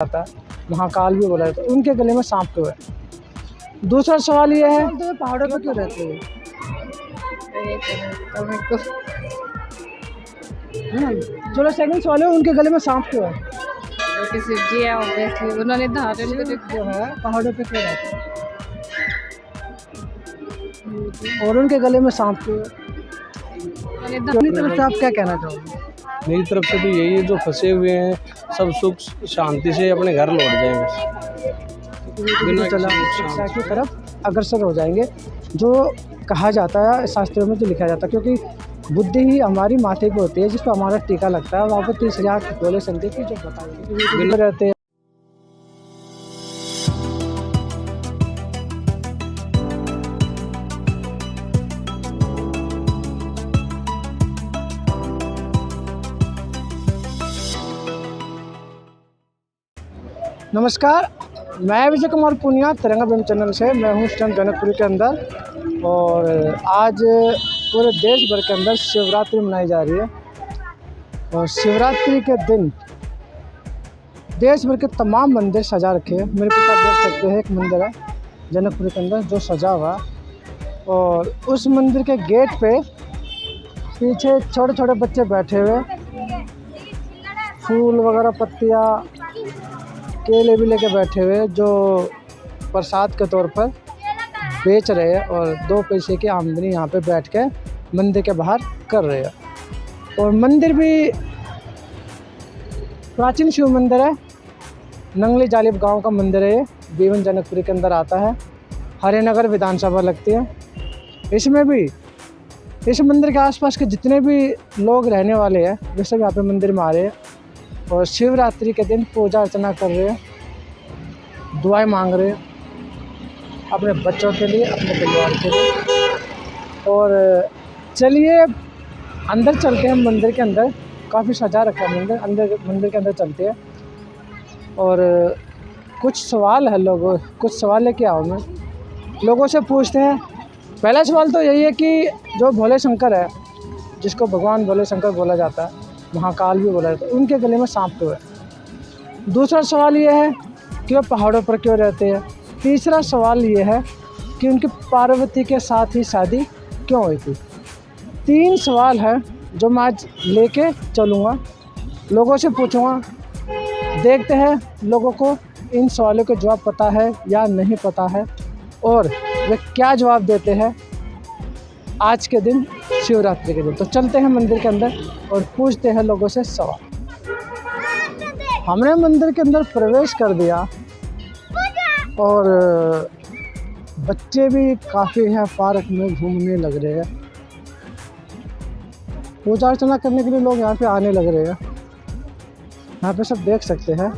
जाता है, महाकाल भी बोला जाता है, उनके गले में सांप क्यों है। दूसरा सवाल ये है तो पहाड़ों पे क्यों रहते हैं, तो मेरे को है ना। चलो सेकंड सवाल है, उनके गले में सांप क्यों है। क्योंकि शिव जी है ऑब्वियसली, उन्होंने धारण को जो है पहाड़ों पे क्यों रहते हैं और उनके गले में सांप क्यों है। अपनी तरफ से आप क्या कहना चाहोगे। मेरी तरफ से तो यही है, जो फंसे हुए हैं सब सुख शांति से अपने घर लौट जाएं बस। चला शिक्षा की तरफ अग्रसर हो जाएंगे, जो कहा जाता है शास्त्रों में जो लिखा जाता है, क्योंकि बुद्धि ही हमारी माथे पे होती है जिस पर हमारा टीका लगता है। वहाँ पर 30,000 बोले संख्या की जो बताएंगे रहते हैं। नमस्कार, मैं विजय कुमार पूनिया, तिरंगा फिल्म चैनल से। मैं हूँ इस टाइम जनकपुरी के अंदर और आज पूरे देश भर के अंदर शिवरात्रि मनाई जा रही है। और शिवरात्रि के दिन देश भर के तमाम मंदिर सजा रखे हैं। मेरे पीछे आप देख सकते हैं, एक मंदिर है जनकपुरी के अंदर जो सजा हुआ, और उस मंदिर के गेट पे पीछे छोटे छोटे बच्चे बैठे हुए, फूल वगैरह पत्तियाँ केले भी लेके बैठे हुए, जो प्रसाद के तौर पर बेच रहे हैं और 2 पैसे की आमदनी यहाँ पे बैठ के मंदिर के बाहर कर रहे हैं। और मंदिर भी प्राचीन शिव मंदिर है, नंगली जालिब गांव का मंदिर है। ये बीवन जनकपुरी के अंदर आता है, हरिनगर विधानसभा लगती है। इसमें भी इस मंदिर के आसपास के जितने भी लोग रहने वाले हैं वे सब यहाँ पे मंदिर में आ रहे हैं और शिवरात्रि के दिन पूजा अर्चना कर रहे हैं, दुआएं मांग रहे हैं अपने बच्चों के लिए, अपने परिवार के लिए। और चलिए अंदर चलते हैं। मंदिर के अंदर काफ़ी सजा रखा है मंदिर के अंदर चलते हैं और कुछ सवाल है, कुछ सवाल लेके आओ, मैं लोगों से पूछते हैं। पहला सवाल तो यही है कि जो भोले शंकर है, जिसको भगवान भोले शंकर बोला जाता है, महाकाल भी बोला जाता है, उनके गले में सांप क्यों है। दूसरा सवाल ये है कि वो पहाड़ों पर क्यों रहते हैं। तीसरा सवाल ये है कि उनकी पार्वती के साथ ही शादी क्यों हुई थी। 3 सवाल है जो मैं आज लेके चलूँगा, लोगों से पूछूँगा। देखते हैं लोगों को इन सवालों के जवाब पता है या नहीं पता है और वे क्या जवाब देते हैं आज के दिन, शिवरात्रि के दिन। तो चलते हैं मंदिर के अंदर और पूछते हैं लोगों से सवाल। हमने मंदिर के अंदर प्रवेश कर दिया और बच्चे भी काफ़ी हैं, पार्क में घूमने लग रहे हैं। पूजा अर्चना करने के लिए लोग यहाँ पे आने लग रहे हैं। यहाँ पे सब देख सकते हैं,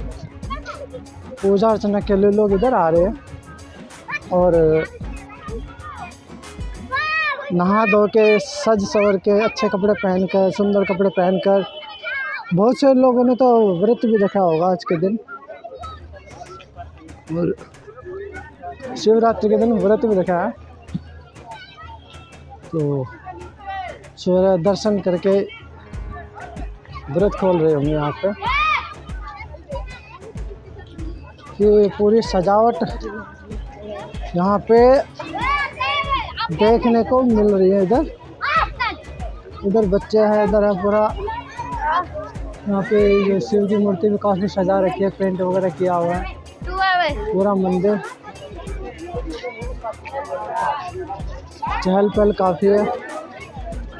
पूजा अर्चना के लिए लोग इधर आ रहे हैं और नहा धो के सज सवर के अच्छे कपड़े पहनकर, सुंदर कपड़े पहनकर, बहुत से लोगों ने तो व्रत भी रखा होगा आज के दिन, और शिवरात्रि के दिन व्रत भी रखा है। तो सूर्य दर्शन करके व्रत खोल रहे होंगे यहाँ पे। ये पूरी सजावट यहाँ पे देखने को मिल रही है। इधर बच्चे हैं, इधर है पूरा। यहाँ पे ये शिव की मूर्ति भी काफ़ी सजा रखी है, पेंट वगैरह किया हुआ है पूरा मंदिर। चहल पहल काफ़ी है,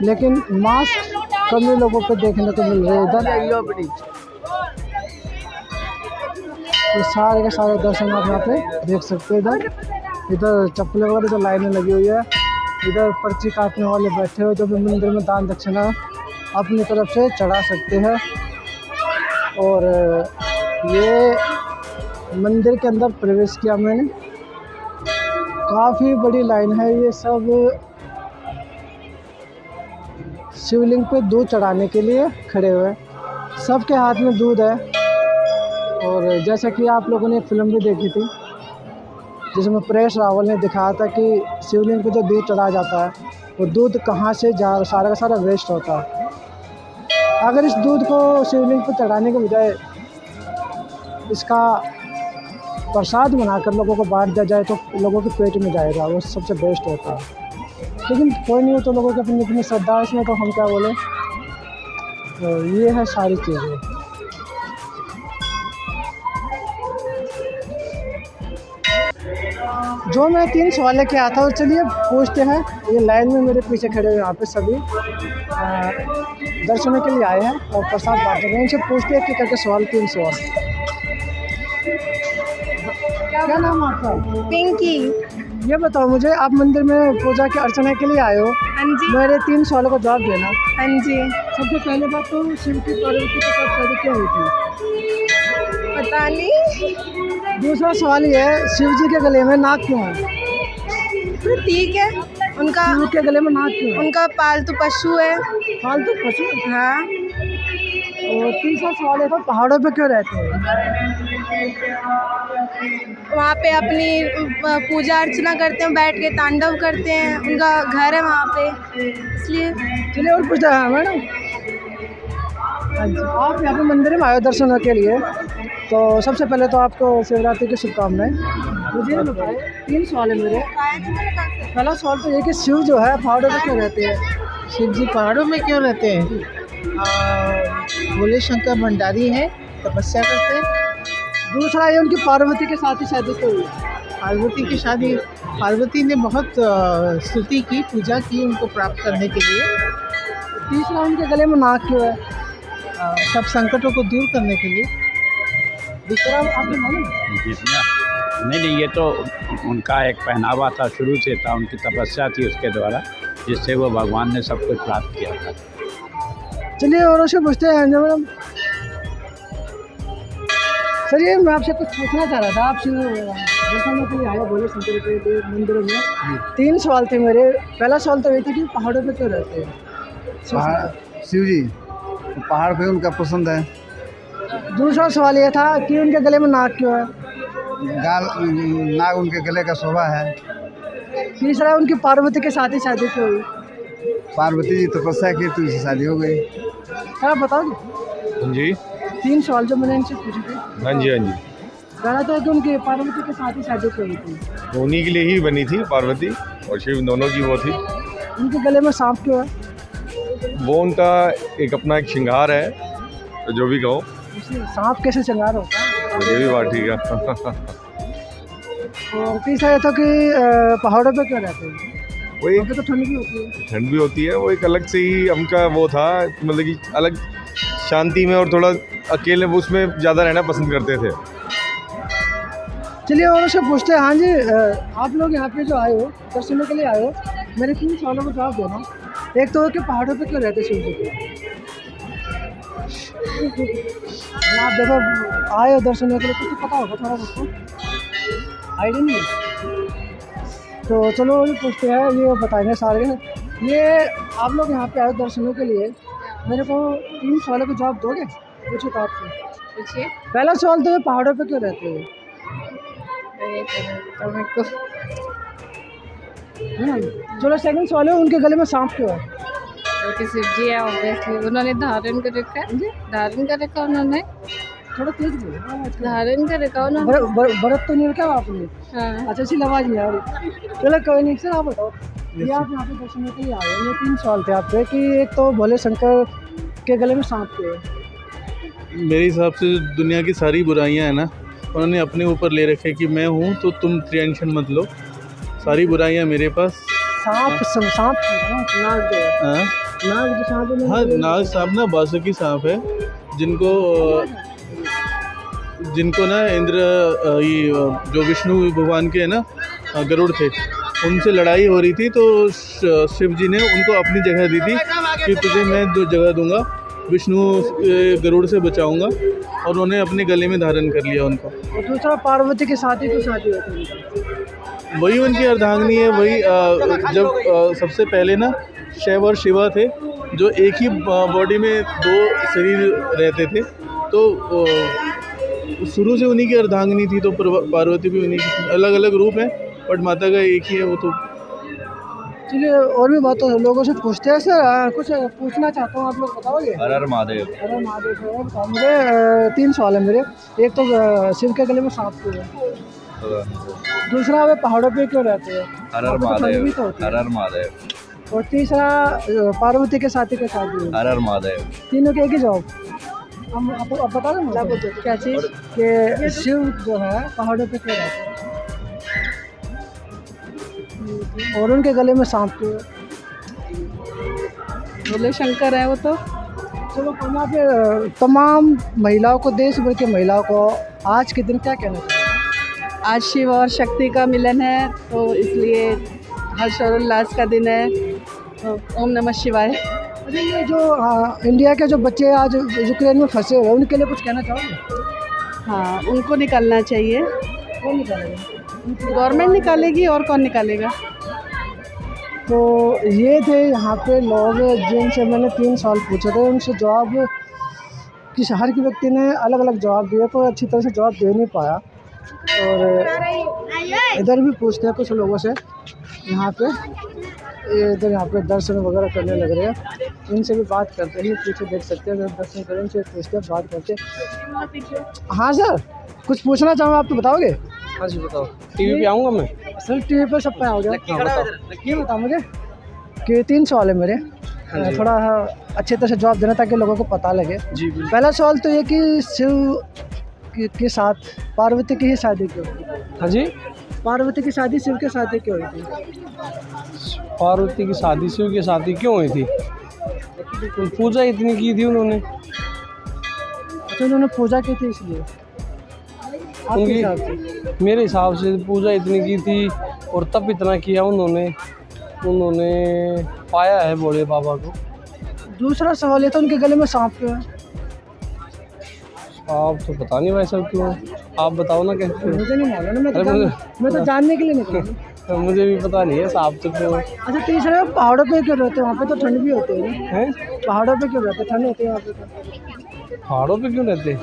लेकिन मास्क कम ही लोगों पे देखने को मिल रहे हैं इधर। ये सारे के सारे दर्शन आप यहाँ पे देख सकते हैं। इधर चप्पलें वगैरह जो लाइनें लगी हुई है, इधर पर्ची काटने वाले बैठे हुए, जो भी मंदिर में दान दक्षिणा अपनी तरफ से चढ़ा सकते हैं। और ये मंदिर के अंदर प्रवेश किया मैंने, काफ़ी बड़ी लाइन है। ये सब शिवलिंग पे दूध चढ़ाने के लिए खड़े हुए हैं, सबके हाथ में दूध है। और जैसा कि आप लोगों ने एक फिल्म भी देखी थी जिसमें परेश रावल ने दिखाया था कि शिवलिंग पे जो दूध चढ़ाया जाता है वो दूध कहाँ से सारा का सारा वेस्ट होता है। अगर इस दूध को शिवलिंग पर चढ़ाने के बजाय इसका प्रसाद बनाकर लोगों को बांट दिया जाए तो लोगों के पेट में जाएगा, वो सबसे बेस्ट होता है। लेकिन कोई नहीं हो तो लोगों की अपनी अपनी श्रद्धा है, इसमें तो हम क्या बोले। तो ये है सारी चीज़ें। जो मैं 3 सवाल लेके आया था, चलिए पूछते हैं। ये लाइन में मेरे पीछे खड़े हुए यहाँ पे सभी दर्शनों के लिए आए हैं और प्रसाद बांट रहे हैं। इनसे पूछते हैं कि करके सवाल 3 सवाल। क्या नाम है आपका? पिंकी। ये बताओ मुझे, आप मंदिर में पूजा की अर्चना के लिए आए हो, हाँ जी। मेरे 3 सवालों का जवाब देना। हाँ जी। सबसे पहले बात तो शिव की पार्वती के साथ शादी क्यों हुई थी? पता नहीं। दूसरा सवाल ये है, शिव जी के गले में नाग क्यों है? ठीक है, उनका शिव के गले में नाग क्यों है? उनका पालतू पशु है। फालतू पशु। हाँ। और तीसरा सवाल है, तो पहाड़ों पे क्यों रहते हैं? वहाँ पे अपनी पूजा अर्चना करते हैं, बैठ के तांडव करते हैं, उनका घर है वहाँ पे, इसलिए। चलिए और पूछा है मैडम। हाँ जी, आप यहाँ पे मंदिर में आए हो दर्शनों के लिए, तो सबसे पहले तो आपको शिवरात्रि की शुभकामनाएं। मुझे ये बताएं, 3 सवाल है मेरे। पहला सवाल तो ये कि शिव जो है पहाड़ों पे क्यों रहते हैं? शिव जी पहाड़ों में क्यों रहते हैं? भोले शंकर भंडारी हैं, तपस्या करते हैं। दूसरा ये उनकी पार्वती के साथ ही शादी क्यों हुई? पार्वती की शादी, पार्वती ने बहुत स्तुति की, पूजा की उनको प्राप्त करने के लिए। तीसरा उनके गले में नाग क्यों है? सब संकटों को दूर करने के लिए। विक्रम आपने मालूम? नहीं, ये तो उनका एक पहनावा था, शुरू से था, उनकी तपस्या थी उसके द्वारा, जिससे वो भगवान ने सब कुछ प्राप्त किया था। चलिए और उसे पूछते हैं मैडम। सर ये मैं आपसे कुछ पूछना चाह रहा था, आपसे दर्शनों के लिए आए भोले शंकर के मंदिरों में। 3 सवाल थे मेरे। पहला सवाल तो ये था कि पहाड़ों पे क्यों रहते हैं? शिव जी पहाड़ पे उनका पसंद है। दूसरा सवाल ये था कि उनके गले में नाग क्यों है? नाग उनके गले का शोभा है। तीसरा उनकी पार्वती के साथ ही शादी क्यों हुई? पार्वती जी तपस्या की तो इससे शादी हो गई। क्या आप बताओगे? जी 3 सवाल जो मैंने इनसे पूछे थे। हाँ जी कहना था कि उनकी पार्वती के साथ ही शादी क्यों हुई थी? उन्हीं के लिए ही बनी थी पार्वती और शिव, दोनों की वो थी। उनके गले में सांप क्यों है? वो उनका एक अपना एक श्रृंगार है, तो जो भी कहो। सांप कैसे श्रृंगार होता है? ये भी बात ठीक है। और तीसरा ये था कि पहाड़ों पे क्यों रहते हैं? वो एक तो ठंड भी होती है। ठंड भी होती है, वो एक अलग से ही हमका वो था, मतलब कि अलग शांति में और थोड़ा अकेले उसमें ज़्यादा रहना पसंद करते थे। चलिए और उसे पूछते हैं। हाँ जी, आप लोग यहाँ पे जो आए हो, दर्शनों के लिए आए हो, मेरे 3 सवालों का जवाब देना। एक तो कि पहाड़ों पे क्यों रहते शिव जी? आप देखो आए हो दर्शनों के लिए, कुछ तो पता होगा थोड़ा बहुत, आइडिया नहीं है। तो चलो ये पूछते हैं, ये बताएंगे सारे। ये आप लोग यहाँ पे आए हो दर्शनों के लिए, मेरे को 3 सवालों का जवाब दोगे? पूछो तो आपसे। पूछिए। पहला सवाल तो ये पहाड़ों पे क्यों रहते हो? तो मेरे को है ना? चलो सेकंड सवाल है, उनके गले में सांप क्यों है? क्योंकि शिव जी है, ऑब्वियसली उन्होंने धारण कर रखा है। धारण कर रखा उन्होंने, थोड़ा तेज बोलो। धारण कर रखा उन्होंने। बरत तो नहीं रखा आपने? हाँ। अच्छा, सी आवाज़ नहीं आ रही। चलो कोई नहीं। सर आप बताओ, ये आप यहाँ पे दर्शनों के लिए आए हो, ये 3 सवाल थे आपसे कि एक तो भोले शंकर के गले में सांप क्यों है? मेरे हिसाब से दुनिया की सारी बुराइयां हैं ना, उन्होंने अपने ऊपर ले रखे कि मैं हूँ तो तुम टेंशन मत लो, सारी बुराइयां मेरे पास। सांप नाग जो है, हाँ नाग जो सांप है, हाँ, नाग सांप ना बासुकी सांप है, जिनको ना इंद्र, ये जो विष्णु भगवान के है ना गरुड़ थे, उनसे लड़ाई हो रही थी, तो शिव जी ने उनको अपनी जगह दी थी कि तुझे मैं जो जगह दूंगा, विष्णु गरुड़ से बचाऊंगा, और उन्होंने अपने गले में धारण कर लिया उनको। और दूसरा पार्वती के साथ ही तो शादी होती है। वही उनकी अर्धांगिनी है। वही जब सबसे पहले ना शैव और शिवा थे, जो एक ही बॉडी में 2 शरीर रहते थे, तो शुरू से उन्हीं की अर्धांगिनी थी, तो पार्वती भी उन्हीं की। अलग अलग रूप है बट माता का एक ही है वो तो। चलिए और भी बहुत लोगों से पूछते हैं सर, कुछ पूछना चाहता हूँ, आप लोग बताओगे? हर हर महादेव। अरे महादेव सर, बताओ मुझे 3 सवाल है मेरे। एक तो शिव के गले में सांप क्यों है? दूसरा वे पहाड़ों पे क्यों रहते हैं? हर हर महादेव। हर हर महादेव। और तीसरा पार्वती के साथी के शादी हुई। हर हर महादेव। तीनों के एक ही जवाब। हम आपको आप बता दें क्या चीज़ कि शिव जो है पहाड़ों पे क्यों रहते हैं और उनके गले में सांप क्यों है? भोले शंकर है वो तो। चलो यहाँ पे तमाम महिलाओं को, देश भर की महिलाओं को आज के दिन क्या कहना चाहिए? आज शिव और शक्ति का मिलन है, तो इसलिए हर्षोल्लास का दिन है, तो ओम नमः शिवाय। अरे ये जो इंडिया के जो बच्चे आज यूक्रेन में फंसे हुए हैं, उनके लिए कुछ कहना चाहोगे? हाँ, उनको निकालना चाहिए। कौन निकालेगा? गवर्नमेंट निकालेगी, और कौन निकालेगा? तो ये थे यहाँ पे लोग जिनसे मैंने 3 सवाल पूछे थे, उनसे जवाब किसी हर की व्यक्ति ने अलग अलग जवाब दिए, तो अच्छी तरह से जवाब दे नहीं पाया। और इधर भी पूछते हैं कुछ लोगों से, यहाँ पे इधर यहाँ पे दर्शन वगैरह करने लग रहे हैं, इनसे भी बात करते हैं। पीछे देख सकते हैं, दर्शन करें, इनसे पूछते हैं, बात करते हैं। हाँ सर, कुछ पूछना चाहूँ, आप तो बताओगे? हाँ जी बताओ। टीवी पे आऊँगा मैं? सर टीवी पे सब पे आओगे? ये बताओ मुझे कि 3 सवाल है मेरे, थोड़ा अच्छे तरह से जवाब देना ताकि लोगों को पता लगे। जी। पहला सवाल तो ये कि शिव के साथ पार्वती की ही शादी क्यों हुई? हाँ जी, पार्वती की शादी शिव के साथ ही क्यों हुई थी? पार्वती की शादी शिव की शादी क्यों हुई थी? पूजा इतनी की थी उन्होंने। तो उन्होंने पूजा की थी इसलिए आपके हिसाब से? मेरे हिसाब से पूजा इतनी की थी और तब इतना किया उन्होंने पाया है भोले बाबा को। दूसरा सवाल ये था उनके गले में सांप क्यों है? आप तो पता नहीं भाई साहब क्यों, आप बताओ ना कैसे। मुझे नहीं मालूम ना, मैं तो जानने के लिए निकला। मुझे भी पता नहीं है साहब तो क्यों। अच्छा तीसरा, पहाड़ों पे क्यों रहते हैं? वहाँ पे तो ठंड भी होती है ना? पहाड़ों पे क्यों रहते? ठंड होती है वहाँ पे तो। पहाड़ों पे क्यों रहते?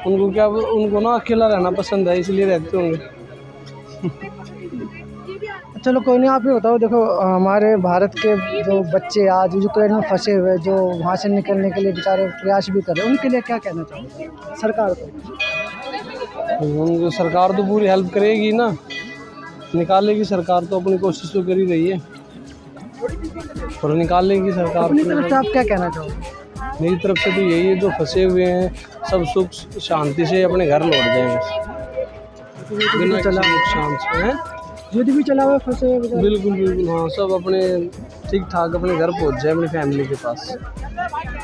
उनको क्या, उनको ना अकेला रहना पसंद है, इसलिए रहते होंगे। चलो कोई नहीं, आप ही बताओ। देखो हमारे भारत के जो बच्चे आज यूक्रेन में फंसे हुए, जो वहाँ से निकलने के लिए बेचारे प्रयास भी कर रहे हैं, उनके लिए क्या कहना चाहोगे सरकार को? उनको सरकार तो पूरी हेल्प करेगी ना, निकालेगी सरकार, तो अपनी कोशिश तो कर ही रही है और निकालेगी सरकार। अपनी तरफ से आप क्या कहना चाहोगे? मेरी तरफ से तो यही है, जो फंसे हुए हैं सब सुख शांति से अपने घर लौट जाएंगे, बिना किसी नुकसान से। हैं युद्ध भी चला हुआ है, फंसे हुए बेचारे। बिल्कुल बिल्कुल, हाँ, सब अपने ठीक ठाक अपने घर पहुंच जाए, अपनी फैमिली के पास।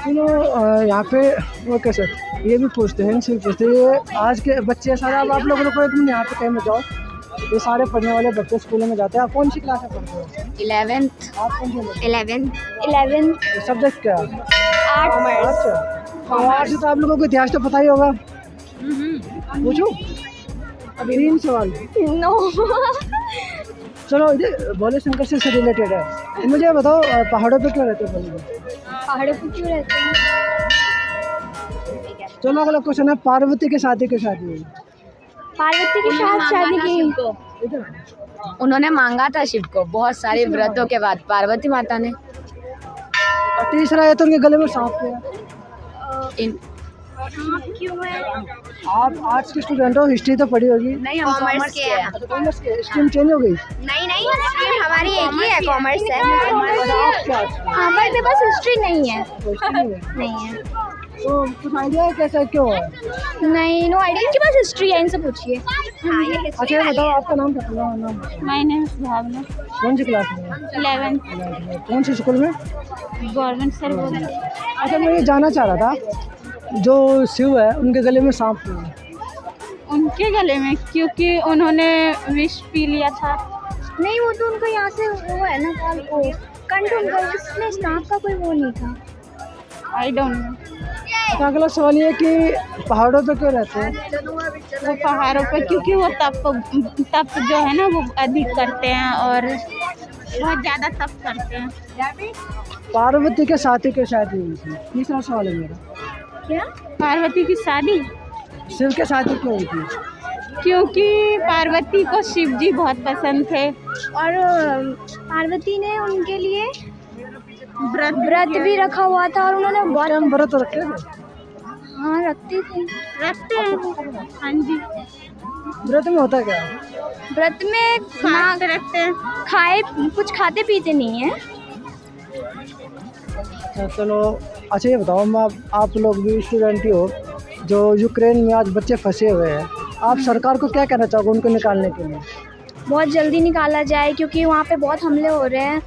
चलो यहाँ पे ओके सर, ये भी पूछते हैं, इनसे भी पूछते हैं, ये आज के बच्चे सारे, अब आप लोग को एक मिनट यहाँ पे कहीं में जाओ, ये सारे पढ़ने वाले बच्चे स्कूलों में जाते हैं। आप कौन सी क्लास में पढ़ते हो? 11th। आप कौन सी? 11th। सब्जेक्ट क्या? आर्ट्स। आर्ट्स। तो आप लोगों को इतिहास तो पता ही होगा। पूछूं? अभी 3 सवाल। नो। चलो ये भोले शंकर से रिलेटेड है, मुझे बताओ पहाड़ों पे क्यों रहते हैं? पहाड़ों पे क्यों रहते हैं? चलो अगला क्वेश्चन है, पार्वती के साथी की शादी हुई? पार्वती के साथ शादी की उन्होंने मांगा था शिव को बहुत सारे व्रतों के बाद, पार्वती माता ने। और तीसरा है तो उनके गले में सांप है। क्यों है? आप आर्ट्स के स्टूडेंट हो, हिस्ट्री तो पढ़ी होगी। नहीं, हम कॉमर्स के हैं। कॉमर्स के, स्ट्रीम चेंज हो गई? नहीं, स्ट्रीम हमारी एक ही है, कॉमर्स है। हाँ, पर बस हिस्ट्री नहीं है। नहीं है। तो कुछ आइडिया है कैसा क्यों है? नहीं, नो आइडिया, इनके पास हिस्ट्री है, इनसे पूछिए। अच्छा बताओ, आपका नाम क्या है? माय नेम इज भावना। कौन सी क्लास में? 11th। कौन सी स्कूल में? गवर्नमेंट सर बोल रहे। अच्छा मैं ये जानना चाह रहा था, जो शिव है उनके गले में सांप क्यों है? उनके गले में क्योंकि उन्होंने विष पी लिया था। नहीं, वो तो उनको यहाँ से वो है ना, कंठ उनका, इसमें सांप का कोई वो नहीं था। I don't know. अच्छा अगला सवाल ये कि पहाड़ों पे क्यों रहते हैं? वो पहाड़ों पे क्योंकि वो तप जो है ना वो अधिक करते हैं और बहुत ज़्यादा तप करते हैं। पार्वती के साथी की शादी हुई थी? तीसरा सवाल है मेरा। क्या? पार्वती की शादी शिव के साथी क्यों हुई थी? क्योंकि पार्वती को शिव जी बहुत पसंद थे और पार्वती ने उनके लिए व्रत भी रखा हुआ था और उन्होंने बहुत हम व्रत रखे थे। हाँ रखती थी। रखते हैं। हाँ जी, व्रत में होता है क्या? व्रत में फास्ट रखते हैं। खाए कुछ खाते पीते नहीं है। अच्छा चलो, अच्छा ये बताओ, आप लोग भी स्टूडेंट ही हो, जो यूक्रेन में आज बच्चे फंसे हुए हैं, आप सरकार को क्या कहना चाहोगे उनको निकालने के लिए? बहुत जल्दी निकाला जाए क्योंकि वहाँ पे बहुत हमले हो रहे हैं,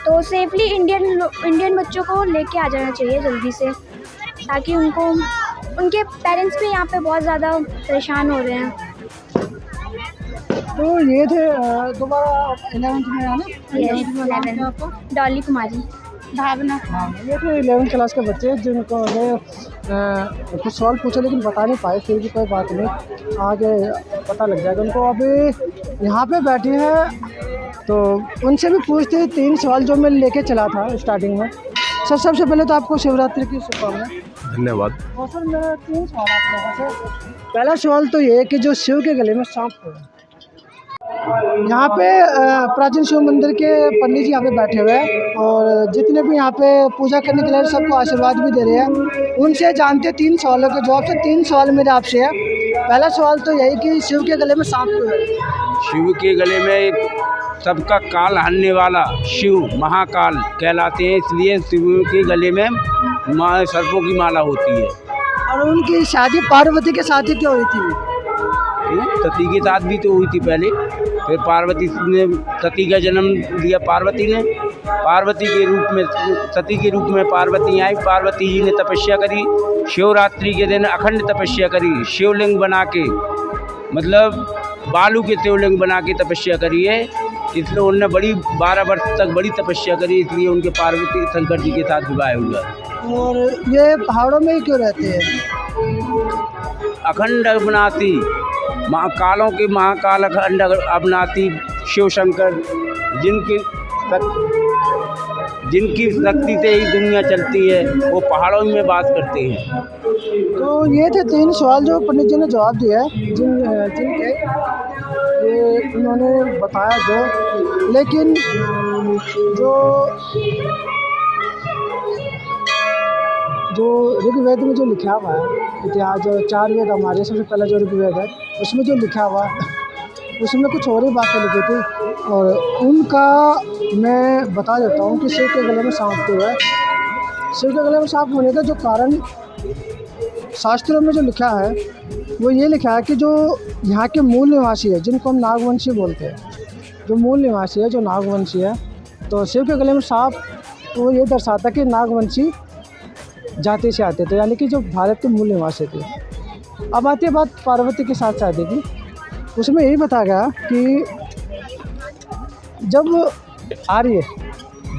तो सेफली इंडियन बच्चों को लेके आ जाना चाहिए जल्दी से, ताकि उनके पेरेंट्स भी यहाँ पे बहुत ज़्यादा परेशान हो रहे हैं। तो ये थे दोबारा 11th में आना। यस 11 डॉली कुमारी भावना। हाँ, ये थे 11th क्लास के बच्चे जिनको हमें कुछ सवाल पूछे लेकिन बता नहीं पाए, फिर भी कोई बात नहीं, आगे पता लग जाएगा उनको। अभी यहाँ पे बैठी है तो उनसे भी पूछते हैं 3 सवाल जो मैं लेके चला था स्टार्टिंग में। सर सबसे पहले तो आपको शिवरात्रि की शुभकामनाएं। धन्यवाद। और सर मेरा 3 सवाल आप लोगों से। पहला सवाल तो ये है कि जो शिव के गले में सांप है, यहाँ पे प्राचीन शिव मंदिर के पंडित जी यहाँ पे बैठे हुए हैं और जितने भी यहाँ पे पूजा करने के लिए सबको आशीर्वाद भी दे रहे हैं, उनसे जानते 3 सवालों के जवाब। से 3 सवाल मेरे आपसे है। पहला सवाल तो यही कि शिव के गले में सांप क्यों है? शिव के गले में सबका काल हरने वाला शिव महाकाल कहलाते हैं, इसलिए शिव के गले में सर्पों की माला होती है। और उनकी शादी पार्वती के साथ ही क्यों हुई थी? सती के साथ भी तो हुई थी पहले, फिर पार्वती ने सती का जन्म दिया। पार्वती ने पार्वती के रूप में, सती के रूप में पार्वती आई। पार्वती जी ने तपस्या करी, शिवरात्रि के दिन अखंड तपस्या करी, शिवलिंग बना के, मतलब बालू के शिवलिंग बना के तपस्या करी है। इसलिए उन्होंने 12 वर्ष तक बड़ी तपस्या करी, इसलिए उनके पार्वती शंकर जी के साथ विवाह हुआ। और ये पहाड़ों में ही क्यों रहते हैं? अखंड अविनाशी महाकालों के महाकाल अखंड अविनाशी शिव शंकर, जिनकी शक्ति से ही दुनिया चलती है, वो पहाड़ों में वास करते हैं। तो ये थे 3 सवाल जो पंडित जी ने जवाब दिया है, जिनके ये उन्होंने बताया जो, लेकिन जो ऋग्वेद में जो लिखा हुआ है इतिहास, जो 4 वेद हमारे, सबसे पहला जो ऋग्वेद है उसमें जो लिखा हुआ है उसमें कुछ और ही बातें लिखी थी, और उनका मैं बता देता हूँ कि शिव के गले में सांप क्यों है। शिव के गले में सांप होने का जो कारण शास्त्रों में जो लिखा है वो ये लिखा है कि जो यहाँ के मूल निवासी है, जिनको हम नागवंशी बोलते हैं, जो मूल निवासी है, जो नागवंशी है, तो शिव के गले में सांप वो ये दर्शाता कि नागवंशी जाति से आते थे, यानी कि जो भारत के मूल निवासी थे। अब आती है बात पार्वती के साथ शादी की। उसमें यही बताया गया कि जब आर्य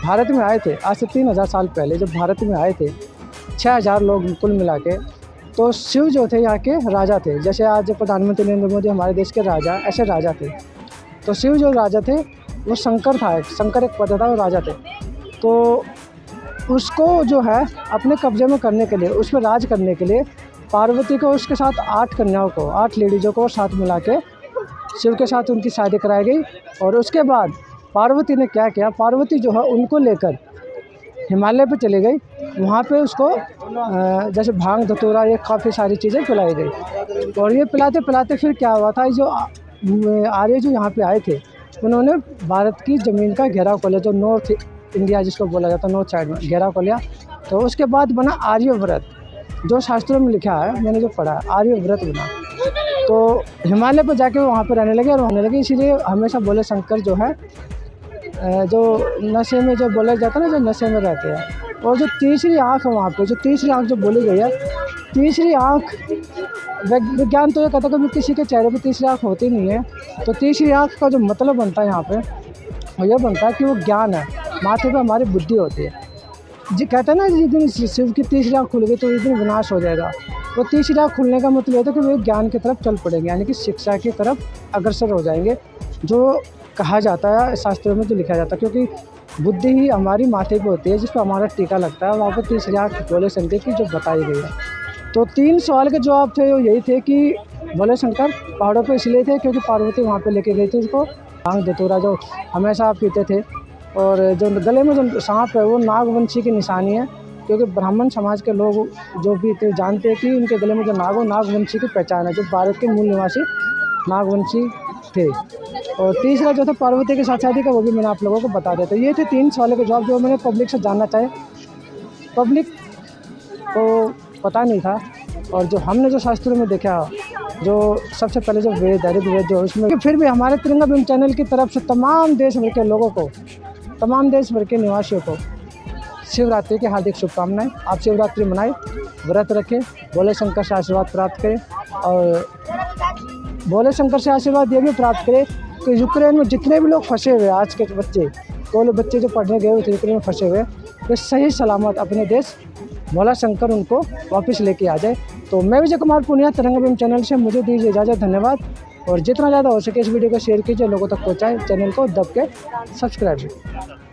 भारत में आए थे, आज से 3000 साल पहले जब भारत में आए थे, 6000 लोग कुल मिला के, तो शिव जो थे यहाँ के राजा थे। जैसे आज प्रधानमंत्री नरेंद्र मोदी हमारे देश के राजा, ऐसे राजा थे। तो शिव जो राजा थे वो शंकर था, शंकर एक पद था, वो राजा थे। तो उसको जो है अपने कब्जे में करने के लिए, उस पर राज करने के लिए पार्वती को, उसके साथ 8 कन्याओं को, 8 लेडीज़ों को साथ मिला के शिव के साथ उनकी शादी कराई गई। और उसके बाद पार्वती ने क्या किया, पार्वती जो है उनको लेकर हिमालय पे चली गई। वहाँ पे उसको जैसे भांग धतूरा, ये काफ़ी सारी चीज़ें पिलाई गई। और ये पिलाते पिलाते फिर क्या हुआ था, जो आर्य जो यहाँ पे आए थे उन्होंने भारत की ज़मीन का घेराव कर लिया, जो नॉर्थ इंडिया जिसको बोला जाता है, नॉर्थ साइड में घेराव कर लिया। तो उसके बाद बना आर्यव्रत, जो शास्त्रों में लिखा है, मैंने जो पढ़ा है, आर्यव्रत बना। तो हिमालय पर जाके वहाँ पर रहने लगे और रहने लगे। इसीलिए हमेशा बोले शंकर जो है, जो नशे में जो बोला जाता है ना, जो नशे में रहते हैं। और जो तीसरी आँख है वहाँ पे, जो तीसरी आँख जो बोली गई है, तीसरी आँख, विज्ञान तो ये कहता है कि किसी के चेहरे पे तीसरी आँख होती नहीं है। तो तीसरी आँख का जो मतलब बनता है यहाँ पे, वो ये बनता है कि वो ज्ञान है, माथे पे हमारी बुद्धि होती है। जी कहते हैं ना, जिस दिन शिव की तीसरी आँख खुल गई तो उस दिन विनाश हो जाएगा। वो तीसरी आँख खुलने का मतलब होता है कि वे ज्ञान की तरफ चल पड़ेंगे, यानी कि शिक्षा की तरफ अग्रसर हो जाएंगे, जो कहा जाता है शास्त्रों में, जो लिखा जाता है। क्योंकि बुद्धि ही हमारी माथे पे होती है, जिस पर हमारा टीका लगता है, वहाँ पर तीसरी आँख बोले शंकर की जो बताई गई है। तो 3 सवाल के जवाब थे वो यही थे कि भोले शंकर पहाड़ों पे इसलिए थे क्योंकि पार्वती वहाँ पे लेके गई थी उसको। भांग धतूरा जो हमेशा पीते थे, और जो गले में जो सांप है वो नागवंशी की निशानी है, क्योंकि ब्राह्मण समाज के लोग जो भी थे जानते हैं कि उनके गले में जो नाग हो नागवंशी की पहचान है, जो भारत के मूल निवासी नागवंशी थे। और तीसरा जो था पार्वती के साथ शादी का, वो भी मैंने आप लोगों को बता दिया था। ये थे 3 सवालों के जवाब जो मैंने पब्लिक से जानना चाहे, पब्लिक को पता नहीं था। और जो हमने जो शास्त्रों में देखा, जो सबसे पहले जो वेद है ऋग्वेद जो उसमें, फिर भी हमारे तिरंगा भीम चैनल की तरफ से तमाम देश भर के लोगों को, तमाम देश भर के निवासियों को शिवरात्रि की हार्दिक शुभकामनाएं। आप शिवरात्रि मनाएं, व्रत रखें, भोले शंकर से आशीर्वाद प्राप्त करें, और भोले शंकर से आशीर्वाद ये भी प्राप्त करें कि यूक्रेन में जितने भी लोग फंसे हुए आज के बच्चे, कोई बच्चे जो पढ़ने गए हुए थे यूक्रेन में फंसे हुए, वे सही सलामत अपने देश भोला शंकर उनको वापस लेके आ जाए। तो मैं विजय कुमार पुनिया, तिरंगा भीम चैनल से मुझे दीजिए इजाज़त। धन्यवाद। और जितना ज़्यादा हो सके इस वीडियो को शेयर कीजिए, लोगों तक पहुँचाएँ, चैनल को दब के सब्सक्राइब कीजिए।